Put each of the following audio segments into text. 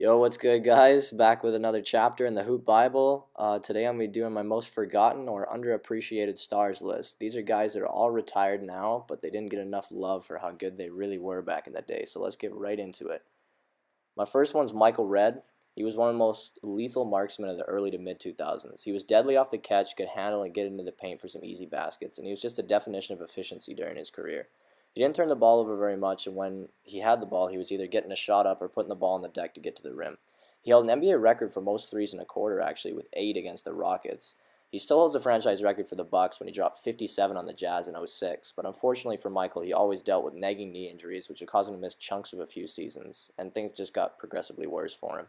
Yo, what's good, guys? Back with another chapter in the Hoop Bible. Today I'm going to be doing my most forgotten or underappreciated stars list. These are guys that are all retired now, but they didn't get enough love for how good they really were back in the day. So let's get right into it. My first one's Michael Redd. He was one of the most lethal marksmen of the early to mid 2000s. He was deadly off the catch, could handle and get into the paint for some easy baskets, and he was just a definition of efficiency during his career. He didn't turn the ball over very much, and when he had the ball, he was either getting a shot up or putting the ball on the deck to get to the rim. He held an NBA record for most threes in a quarter, actually, with 8 against the Rockets. He still holds the franchise record for the Bucks when he dropped 57 on the Jazz in '06, but unfortunately for Michael, he always dealt with nagging knee injuries, which would cause him to miss chunks of a few seasons, and things just got progressively worse for him.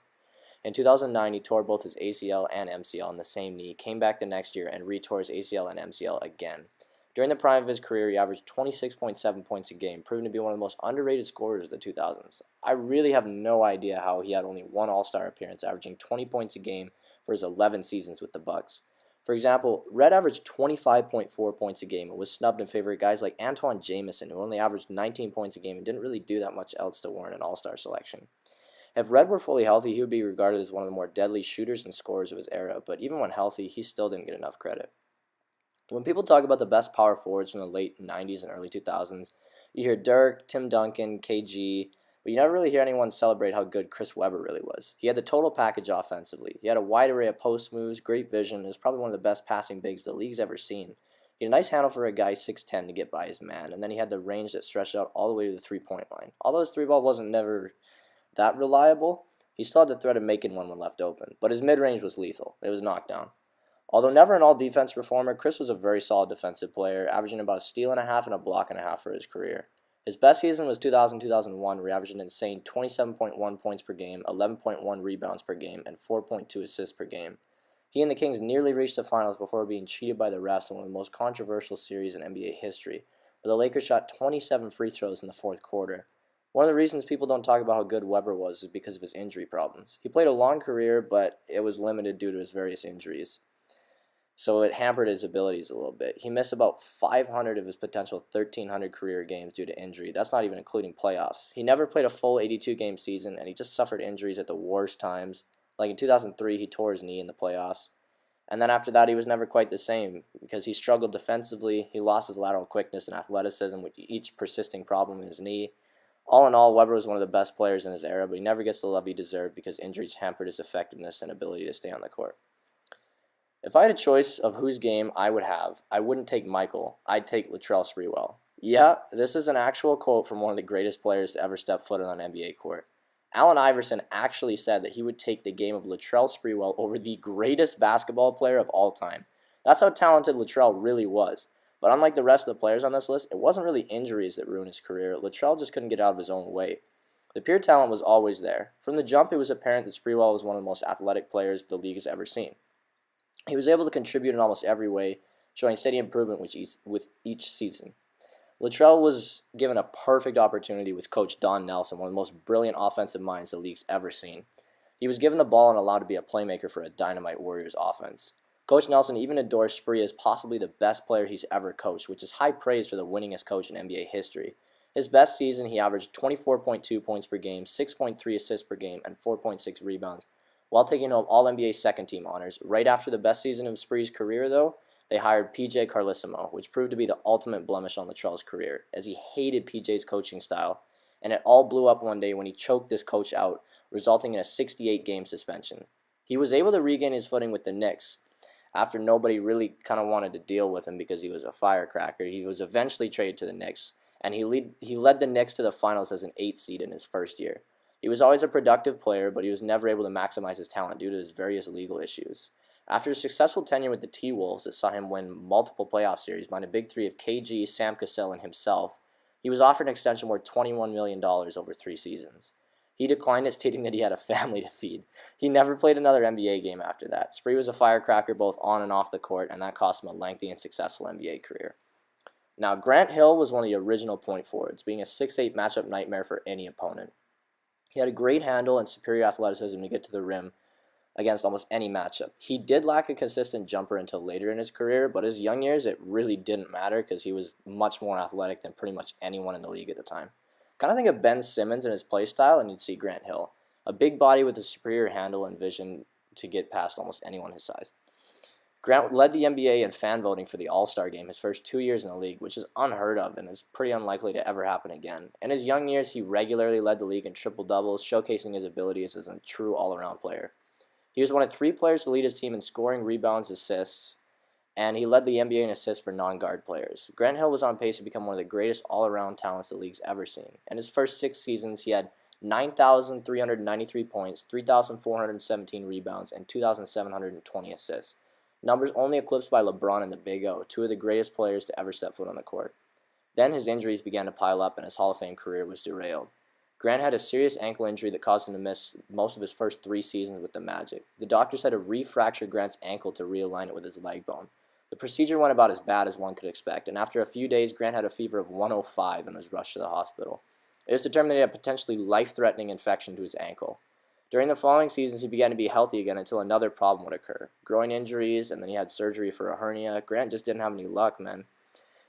In 2009, he tore both his ACL and MCL in the same knee, came back the next year, and retore his ACL and MCL again. During the prime of his career, he averaged 26.7 points a game, proving to be one of the most underrated scorers of the 2000s. I really have no idea how he had only one All-Star appearance, averaging 20 points a game for his 11 seasons with the Bucks. For example, Redd averaged 25.4 points a game and was snubbed in favor of guys like Antawn Jamison, who only averaged 19 points a game and didn't really do that much else to warrant an All-Star selection. If Redd were fully healthy, he would be regarded as one of the more deadly shooters and scorers of his era, but even when healthy, he still didn't get enough credit. When people talk about the best power forwards from the late '90s and early 2000s, you hear Dirk, Tim Duncan, KG, but you never really hear anyone celebrate how good Chris Webber really was. He had the total package offensively. He had a wide array of post moves, great vision, and was probably one of the best passing bigs the league's ever seen. He had a nice handle for a guy 6'10" to get by his man, and then he had the range that stretched out all the way to the three-point line. Although his three ball wasn't never that reliable, he still had the threat of making one when left open, but his mid-range was lethal. It was knockdown. Although never an all-defense performer, Chris was a very solid defensive player, averaging about a steal and a half and a block and a half for his career. His best season was 2000-2001, where he averaged an insane 27.1 points per game, 11.1 rebounds per game, and 4.2 assists per game. He and the Kings nearly reached the finals before being cheated by the refs in one of the most controversial series in NBA history, but the Lakers shot 27 free throws in the fourth quarter. One of the reasons people don't talk about how good Webber was is because of his injury problems. He played a long career, but it was limited due to his various injuries, so it hampered his abilities a little bit. He missed about 500 of his potential 1,300 career games due to injury. That's not even including playoffs. He never played a full 82-game season, and he just suffered injuries at the worst times. Like in 2003, he tore his knee in the playoffs. And then after that, he was never quite the same because he struggled defensively. He lost his lateral quickness and athleticism with each persisting problem in his knee. All in all, Webber was one of the best players in his era, but he never gets the love he deserved because injuries hampered his effectiveness and ability to stay on the court. If I had a choice of whose game I would have, I wouldn't take Michael. I'd take Latrell Sprewell. Yeah, this is an actual quote from one of the greatest players to ever step foot on an NBA court. Allen Iverson actually said that he would take the game of Latrell Sprewell over the greatest basketball player of all time. That's how talented Latrell really was. But unlike the rest of the players on this list, it wasn't really injuries that ruined his career. Latrell just couldn't get out of his own way. The pure talent was always there. From the jump, it was apparent that Sprewell was one of the most athletic players the league has ever seen. He was able to contribute in almost every way, showing steady improvement with each season. Latrell was given a perfect opportunity with coach Don Nelson, one of the most brilliant offensive minds the league's ever seen. He was given the ball and allowed to be a playmaker for a dynamite Warriors offense. Coach Nelson even endorsed Spree as possibly the best player he's ever coached, which is high praise for the winningest coach in NBA history. His best season, he averaged 24.2 points per game, 6.3 assists per game, and 4.6 rebounds, while taking home All-NBA second-team honors. Right after the best season of Spree's career, though, they hired P.J. Carlesimo, which proved to be the ultimate blemish on Latrell's career, as he hated P.J.'s coaching style, and it all blew up one day when he choked this coach out, resulting in a 68-game suspension. He was able to regain his footing with the Knicks after nobody really kind of wanted to deal with him because he was a firecracker. He was eventually traded to the Knicks, and he led the Knicks to the finals as an 8th seed in his first year. He was always a productive player, but he was never able to maximize his talent due to his various legal issues. After a successful tenure with the T-Wolves that saw him win multiple playoff series behind a big three of KG, Sam Cassell, and himself, he was offered an extension worth $21 million over 3 seasons. He declined it, stating that he had a family to feed. He never played another NBA game after that. Spree was a firecracker both on and off the court, and that cost him a lengthy and successful NBA career. Now, Grant Hill was one of the original point forwards, being a 6'8" matchup nightmare for any opponent. He had a great handle and superior athleticism to get to the rim against almost any matchup. He did lack a consistent jumper until later in his career, but his young years, it really didn't matter because he was much more athletic than pretty much anyone in the league at the time. Kind of think of Ben Simmons and his play style, and you'd see Grant Hill. A big body with a superior handle and vision to get past almost anyone his size. Grant led the NBA in fan voting for the All-Star game his first 2 years in the league, which is unheard of and is pretty unlikely to ever happen again. In his young years, he regularly led the league in triple-doubles, showcasing his abilities as a true all-around player. He was one of 3 players to lead his team in scoring, rebounds, assists, and he led the NBA in assists for non-guard players. Grant Hill was on pace to become one of the greatest all-around talents the league's ever seen. In his first 6 seasons, he had 9,393 points, 3,417 rebounds, and 2,720 assists. Numbers only eclipsed by LeBron and the Big O, 2 of the greatest players to ever step foot on the court. Then his injuries began to pile up and his Hall of Fame career was derailed. Grant had a serious ankle injury that caused him to miss most of his first 3 seasons with the Magic. The doctors had to refracture Grant's ankle to realign it with his leg bone. The procedure went about as bad as one could expect, and after a few days, Grant had a fever of 105 and was rushed to the hospital. It was determined that he had a potentially life-threatening infection to his ankle. During the following seasons, he began to be healthy again until another problem would occur. Groin injuries, and then he had surgery for a hernia. Grant just didn't have any luck, man.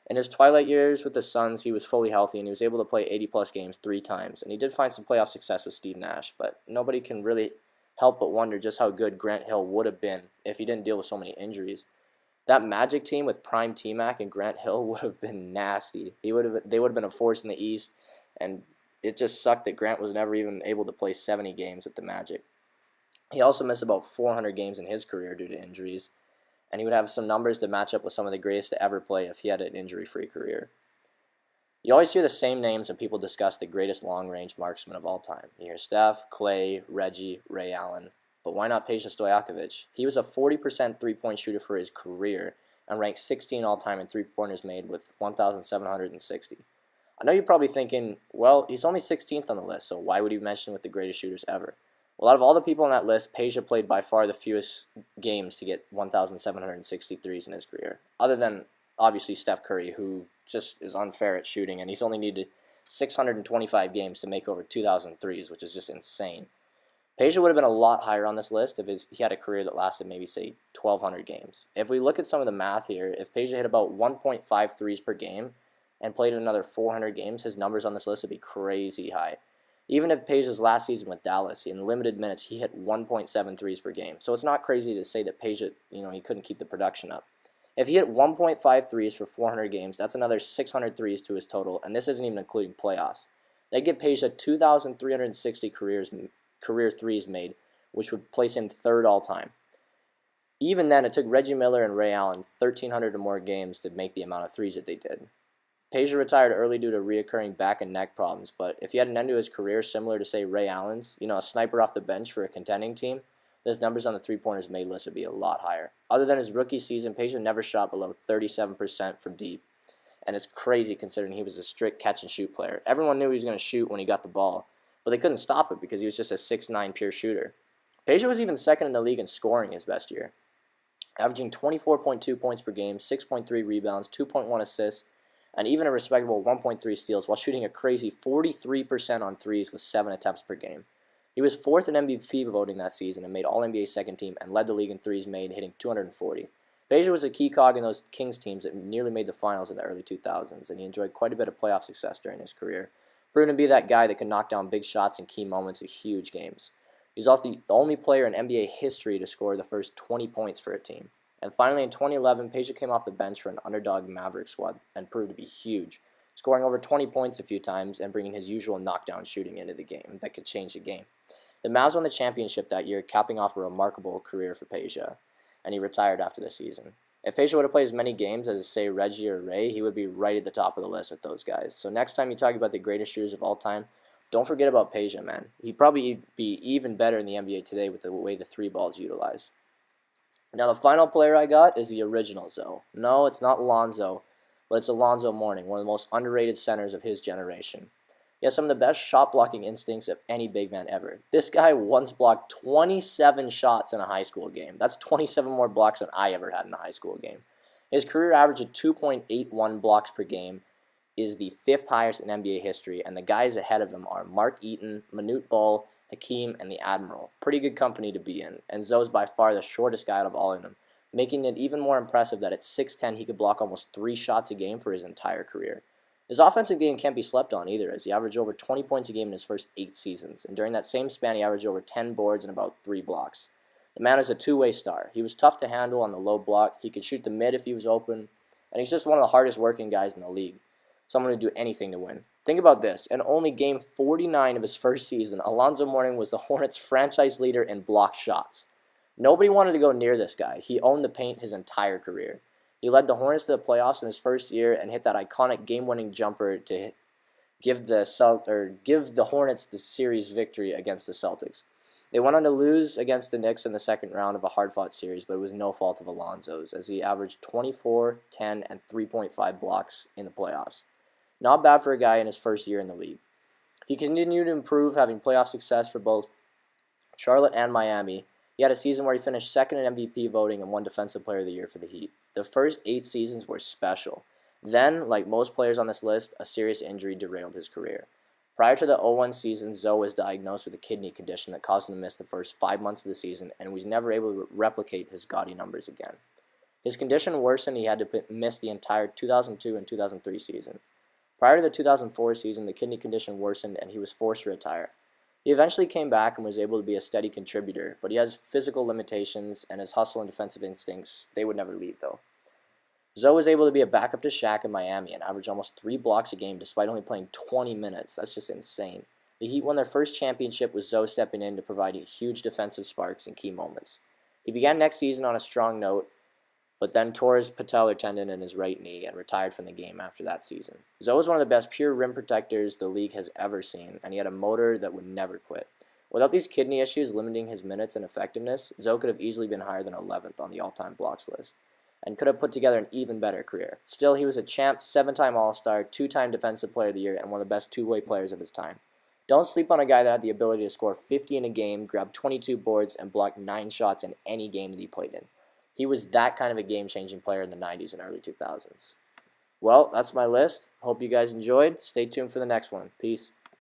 In his twilight years with the Suns, he was fully healthy, and he was able to play 80-plus games 3 times. And he did find some playoff success with Steve Nash, but nobody can really help but wonder just how good Grant Hill would have been if he didn't deal with so many injuries. That Magic team with prime T-Mac and Grant Hill would have been nasty. They would have been a force in the East, and it just sucked that Grant was never even able to play 70 games with the Magic. He also missed about 400 games in his career due to injuries, and he would have some numbers to match up with some of the greatest to ever play if he had an injury-free career. You always hear the same names when people discuss the greatest long-range marksmen of all time. You hear Steph, Clay, Reggie, Ray Allen. But why not Peja Stojakovic? He was a 40% three-point shooter for his career and ranked 16 all-time in three-pointers made with 1,760. I know you're probably thinking, well, he's only 16th on the list, so why would he be mentioned with the greatest shooters ever? Well, out of all the people on that list, Peja played by far the fewest games to get 1,763s in his career, other than, obviously, Steph Curry, who just is unfair at shooting, and he's only needed 625 games to make over 2,000 threes, which is just insane. Peja would have been a lot higher on this list if he had a career that lasted maybe, say, 1,200 games. If we look at some of the math here, if Peja hit about 1.5 threes per game and played another 400 games, his numbers on this list would be crazy high. Even if Peja's last season with Dallas, in limited minutes, he hit 1.7 threes per game. So it's not crazy to say that Peja, he couldn't keep the production up. If he hit 1.5 threes for 400 games, that's another 600 threes to his total, and this isn't even including playoffs. That'd give Peja 2,360 career threes made, which would place him 3rd all-time. Even then, it took Reggie Miller and Ray Allen 1,300 or more games to make the amount of threes that they did. Peja retired early due to reoccurring back and neck problems, but if he had an end to his career similar to, say, Ray Allen's, a sniper off the bench for a contending team, his numbers on the three-pointers made list would be a lot higher. Other than his rookie season, Peja never shot below 37% from deep, and it's crazy considering he was a strict catch-and-shoot player. Everyone knew he was going to shoot when he got the ball, but they couldn't stop it because he was just a 6'9" pure shooter. Peja was even 2nd in the league in scoring his best year, averaging 24.2 points per game, 6.3 rebounds, 2.1 assists, and even a respectable 1.3 steals while shooting a crazy 43% on threes with 7 attempts per game. He was 4th in MVP voting that season and made All-NBA second team and led the league in threes made, hitting 240. Peja was a key cog in those Kings teams that nearly made the finals in the early 2000s, and he enjoyed quite a bit of playoff success during his career, proving to be that guy that could knock down big shots in key moments of huge games. He's also the only player in NBA history to score the first 20 points for a team. And finally, in 2011, Peja came off the bench for an underdog Maverick squad and proved to be huge, scoring over 20 points a few times and bringing his usual knockdown shooting into the game that could change the game. The Mavs won the championship that year, capping off a remarkable career for Peja, and he retired after the season. If Peja would have played as many games as, say, Reggie or Ray, he would be right at the top of the list with those guys. So next time you talk about the greatest shooters of all time, don't forget about Peja, man. He'd probably be even better in the NBA today with the way the 3 ball is utilized. Now, the final player I got is the original Zo. No, it's not Lonzo, but it's Alonzo Mourning, one of the most underrated centers of his generation. He has some of the best shot-blocking instincts of any big man ever. This guy once blocked 27 shots in a high school game. That's 27 more blocks than I ever had in a high school game. His career average of 2.81 blocks per game is the 5th highest in NBA history, and the guys ahead of him are Mark Eaton, Manute Bol, Hakeem, and the Admiral. Pretty good company to be in, and Zo's by far the shortest guy out of all of them, making it even more impressive that at 6'10" he could block almost 3 shots a game for his entire career. His offensive game can't be slept on either, as he averaged over 20 points a game in his first 8 seasons, and during that same span he averaged over 10 boards and about 3 blocks. The man is a two-way star. He was tough to handle on the low block, he could shoot the mid if he was open, and he's just one of the hardest working guys in the league. Someone who'd do anything to win. Think about this. In only game 49 of his first season, Alonzo Mourning was the Hornets' franchise leader in blocked shots. Nobody wanted to go near this guy. He owned the paint his entire career. He led the Hornets to the playoffs in his first year and hit that iconic game-winning jumper to give the Hornets the series victory against the Celtics. They went on to lose against the Knicks in the second round of a hard-fought series, but it was no fault of Alonzo's, as he averaged 24, 10, and 3.5 blocks in the playoffs. Not bad for a guy in his first year in the league. He continued to improve, having playoff success for both Charlotte and Miami. He had a season where he finished second in MVP voting and won Defensive Player of the Year for the Heat. The first 8 seasons were special. Then, like most players on this list, a serious injury derailed his career. Prior to the 0-1 season, Zoe was diagnosed with a kidney condition that caused him to miss the first 5 months of the season and was never able to replicate his gaudy numbers again. His condition worsened, he had to miss the entire 2002 and 2003 season. Prior to the 2004 season, the kidney condition worsened and he was forced to retire. He eventually came back and was able to be a steady contributor, but he has physical limitations and his hustle and defensive instincts, they would never leave though. Zoe was able to be a backup to Shaq in Miami and average almost 3 blocks a game despite only playing 20 minutes. That's just insane. The Heat won their first championship with Zoe stepping in to provide huge defensive sparks in key moments. He began next season on a strong note, but then tore his patellar tendon in his right knee and retired from the game after that season. Zoe was one of the best pure rim protectors the league has ever seen, and he had a motor that would never quit. Without these kidney issues limiting his minutes and effectiveness, Zoe could have easily been higher than 11th on the all-time blocks list, and could have put together an even better career. Still, he was a champ, 7-time All-Star, 2-time Defensive Player of the Year, and one of the best two-way players of his time. Don't sleep on a guy that had the ability to score 50 in a game, grab 22 boards, and block 9 shots in any game that he played in. He was that kind of a game-changing player in the 90s and early 2000s. Well, that's my list. Hope you guys enjoyed. Stay tuned for the next one. Peace.